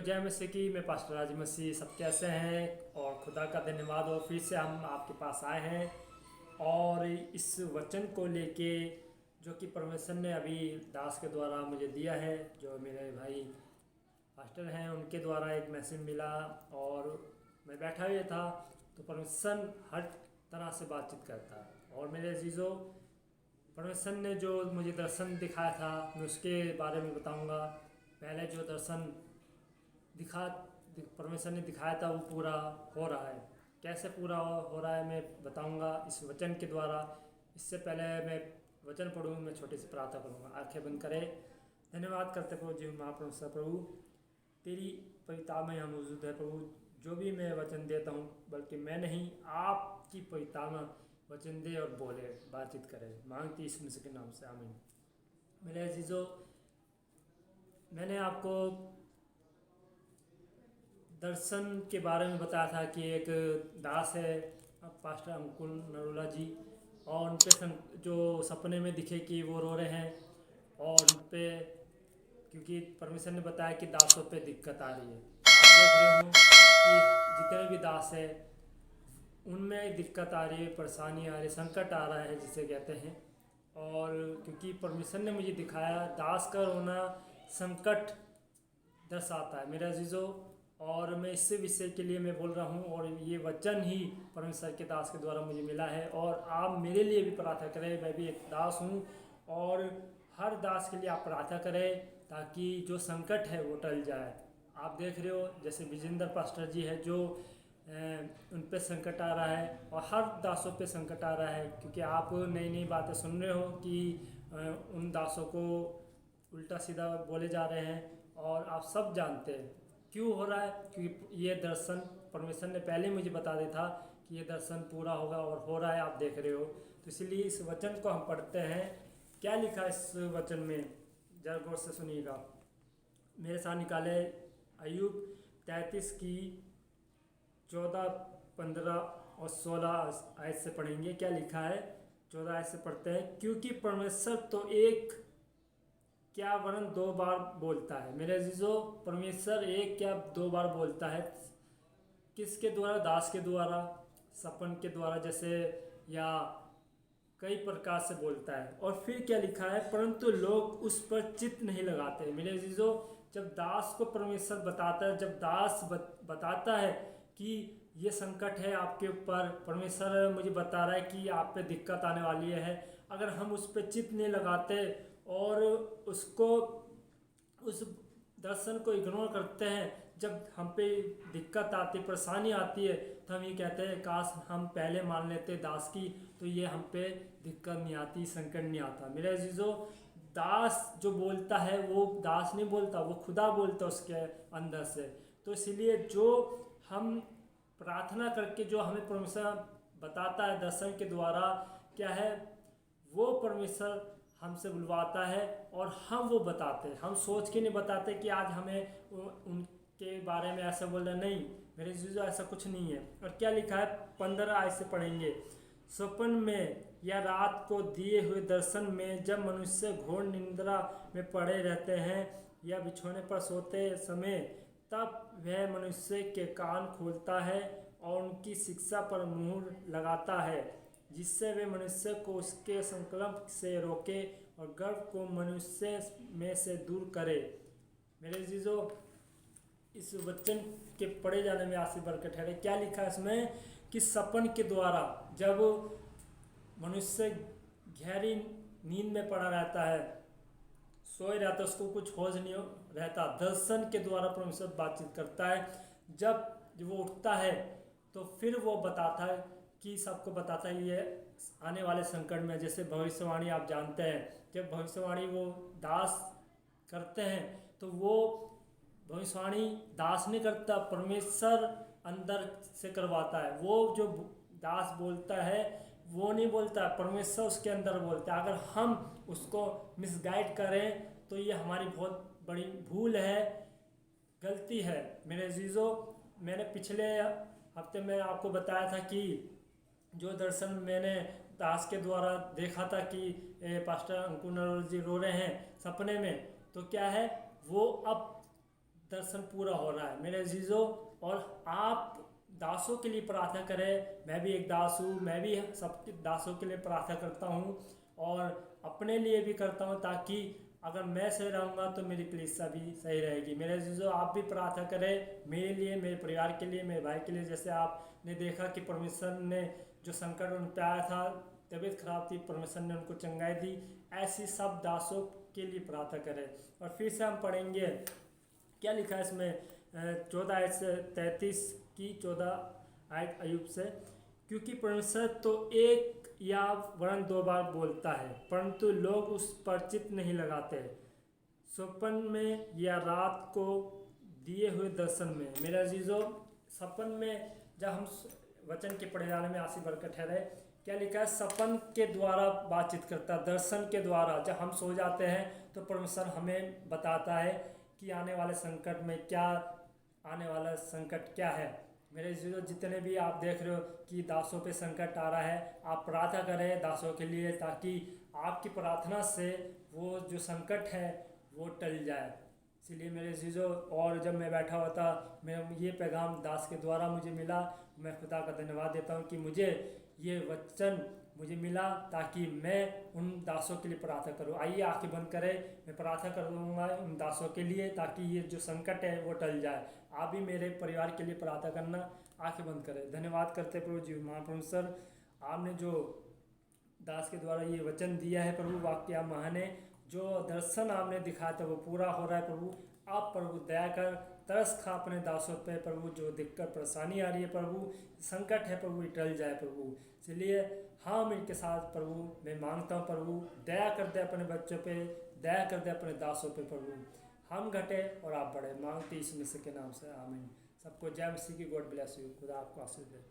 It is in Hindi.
जय मसीह की। मैं पास्टर राज मसीह। सब कैसे हैं? और खुदा का धन्यवाद हो, फिर से हम आपके पास आए हैं और इस वचन को लेके जो कि परमेश्वर ने अभी दास के द्वारा मुझे दिया है, जो मेरे भाई पास्टर हैं उनके द्वारा एक मैसेज मिला और मैं बैठा हुआ था। तो परमेश्वर हर तरह से बातचीत करता है और मेरे अजीज़ों, परमेश्वर ने जो मुझे दर्शन दिखाया था मैं उसके बारे में बताऊंगा। पहले जो दर्शन दिखा परमेश्वर ने दिखाया था वो पूरा हो रहा है। कैसे पूरा हो रहा है मैं बताऊंगा इस वचन के द्वारा। इससे पहले मैं वचन पढ़ूँ, मैं छोटी सी प्रार्थना करूँगा। आंखें बंद करें। धन्यवाद करते प्रभु जी, महाप्रभु प्रभु तेरी पवित्रता में हम मौजूद है प्रभु। जो भी मैं वचन देता हूँ, बल्कि मैं नहीं, आपकी पवित्रता में वचन दे और बोले, बातचीत करें। मांगती यीशु मसीह के नाम से, आमीन। मेरे अजीजों, मैंने आपको दर्शन के बारे में बताया था कि एक दास है पास्टर अंकुल नरोला जी, और उन पे जो सपने में दिखे कि वो रो रहे हैं और उन पे क्योंकि परमेश्वर ने बताया कि दासों पे दिक्कत आ रही है। आप देख रहे हो कि जितने भी दास है उनमें दिक्कत आ रही है, परेशानी आ रही है, संकट आ रहा है जिसे कहते हैं। और क्योंकि परमेश्वर ने मुझे दिखाया दास का रोना संकट दर्शाता है मेरे अजीज़ों। और मैं इसी विषय के लिए मैं बोल रहा हूँ और ये वचन ही परमेश्वर के दास के द्वारा मुझे मिला है। और आप मेरे लिए भी प्रार्थना करें, मैं भी एक दास हूँ और हर दास के लिए आप प्रार्थना करें ताकि जो संकट है वो टल जाए। आप देख रहे हो जैसे विजेंद्र पास्टर जी है जो उन पे संकट आ रहा है और हर दासों पे संकट आ रहा है, क्योंकि आप नई नई बातें सुन रहे हो कि उन दासों को उल्टा सीधा बोले जा रहे हैं। और आप सब जानते हैं क्यों हो रहा है, क्योंकि ये दर्शन परमेश्वर ने पहले मुझे बता दिया था कि ये दर्शन पूरा होगा और हो रहा है, आप देख रहे हो। तो इसलिए इस वचन को हम पढ़ते हैं। क्या लिखा है इस वचन में, जरा गौर से सुनिएगा। मेरे साथ निकाले अय्यूब 33 की 14, 15 और 16 आयत से पढ़ेंगे। क्या लिखा है? 14 आयत से पढ़ते हैं। क्योंकि परमेश्वर तो एक क्या वरन दो बार बोलता है। मेरे अजीजों, परमेश्वर एक क्या दो बार बोलता है। किसके द्वारा? दास के द्वारा, सपन के द्वारा जैसे, या कई प्रकार से बोलता है। और फिर क्या लिखा है? परंतु लोग उस पर चित्त नहीं लगाते। मेरे अजीजों, जब दास को परमेश्वर बताता है, जब दास बताता है कि ये संकट है आपके ऊपर, परमेश्वर मुझे बता रहा है कि आप पे दिक्कत आने वाली है, अगर हम उस पर चित्त नहीं लगाते और उसको उस दर्शन को इग्नोर करते हैं, जब हम पे दिक्कत आती, परेशानी आती है, तो हम ये कहते हैं काश हम पहले मान लेते दास की, तो ये हम पे दिक्कत नहीं आती, संकट नहीं आता। मेरे अजीजों, दास जो बोलता है वो दास नहीं बोलता, वो खुदा बोलता है उसके अंदर से। तो इसलिए जो हम प्रार्थना करके जो हमें परमेश्वर बताता है दर्शन के द्वारा, क्या है वो परमेश्वर हमसे बुलवाता है और हम वो बताते हैं। हम सोच के नहीं बताते कि आज हमें उनके बारे में ऐसा बोल रहे, नहीं मेरे जीजो ऐसा कुछ नहीं है। और क्या लिखा है? 15 आयत से पढ़ेंगे। स्वप्न में या रात को दिए हुए दर्शन में जब मनुष्य घोर निंद्रा में पड़े रहते हैं या बिछौने पर सोते समय, तब वह मनुष्य के कान खोलता है और उनकी शिक्षा पर मुहर लगाता है, जिससे वे मनुष्य को उसके संकल्प से रोके और गर्व को मनुष्य में से दूर करे। मेरे जीजो, इस वचन के पढ़े जाने में आशीष बरकत है। क्या लिखा है इसमें? कि सपन के द्वारा जब मनुष्य गहरी नींद में पड़ा रहता है, सोए रहता है, उसको कुछ होश नहीं रहता, दर्शन के द्वारा परमेश्वर बातचीत करता है। जब वो उठता है तो फिर वो बताता है कि सबको बताता है ये आने वाले संकट में, जैसे भविष्यवाणी आप जानते हैं, जब भविष्यवाणी वो दास करते हैं तो वो भविष्यवाणी दास नहीं करता, परमेश्वर अंदर से करवाता है। वो जो दास बोलता है वो नहीं बोलता, परमेश्वर उसके अंदर बोलता है। अगर हम उसको मिसगाइड करें तो ये हमारी बहुत बड़ी भूल है, गलती है। मेरे अजीज़ों, मैंने पिछले हफ्ते में आपको बताया था कि जो दर्शन मैंने दास के द्वारा देखा था कि पास्टर अंकुर नरोल जी रो रहे हैं सपने में, तो क्या है वो अब दर्शन पूरा हो रहा है मेरे अजीज़ों। और आप दासों के लिए प्रार्थना करें, मैं भी एक दास हूँ, मैं भी सब दासों के लिए प्रार्थना करता हूँ और अपने लिए भी करता हूँ, ताकि अगर मैं सही रहूँगा तो मेरी कलीसिया भी सही रहेगी। मेरे अजीज़ों, आप भी प्रार्थना करें मेरे लिए, मेरे परिवार के लिए, मेरे भाई के लिए। जैसे आपने देखा कि परमेश्वर ने जो संकट उन पर आया था, तबीयत खराब थी, परमेश्वर ने उनको चंगाई दी। ऐसी सब दासों के लिए प्रार्थना करें। और फिर से हम पढ़ेंगे क्या लिखा है इसमें, 14 आयत से 33 की 14 आयत अयूब से। क्योंकि परमेश्वर तो एक या वरन दो बार बोलता है, परंतु लोग उस पर चित्त नहीं लगाते। सपन में या रात को दिए हुए दर्शन में। मेरे अजीज़ों, सपन में जब हम वचन के पढ़े जाने में आसी बरकत ठहरे, क्या लिखा है, सपन के द्वारा बातचीत करता है, दर्शन के द्वारा। जब हम सो जाते हैं तो परमेश्वर हमें बताता है कि आने वाले संकट में क्या, आने वाला संकट क्या है। मेरे जितने भी आप देख रहे हो कि दासों पे संकट आ रहा है, आप प्रार्थना करें दासों के लिए, ताकि आपकी प्रार्थना से वो जो संकट है वो टल जाए। इसलिए मेरे अजीज़ों, और जब मैं बैठा हुआ था, मैं ये पैगाम दास के द्वारा मुझे मिला, मैं खुदा का धन्यवाद देता हूँ कि मुझे ये वचन मुझे मिला, ताकि मैं उन दासों के लिए प्रार्थना करूं। आइए आंखें बंद करें, मैं प्रार्थना करूंगा उन दासों के लिए, ताकि ये जो संकट है वो टल जाए। आप भी मेरे परिवार के लिए प्रार्थना करना, आंखें बंद करें। धन्यवाद करते प्रभु जी, महाप्रभु, आपने जो दास के द्वारा ये वचन दिया है प्रभु, वाक्य महान है। जो दर्शन आपने दिखाया था वो पूरा हो रहा है प्रभु। आप प्रभु दया कर, तरस खा अपने दासों पे प्रभु। जो दिक्कत परेशानी आ रही है प्रभु, संकट है प्रभु, टल जाए प्रभु। इसलिए हम इनके साथ प्रभु मैं मांगता हूँ प्रभु, दया कर दे अपने बच्चों पे, दया कर दे अपने दासों पे प्रभु। हम घटे और आप बढ़े, मांगते इस मसीह के नाम से, आमीन। सबको जय मसीह की, गॉड ब्लेस यू, खुदा आपको आशीष दे।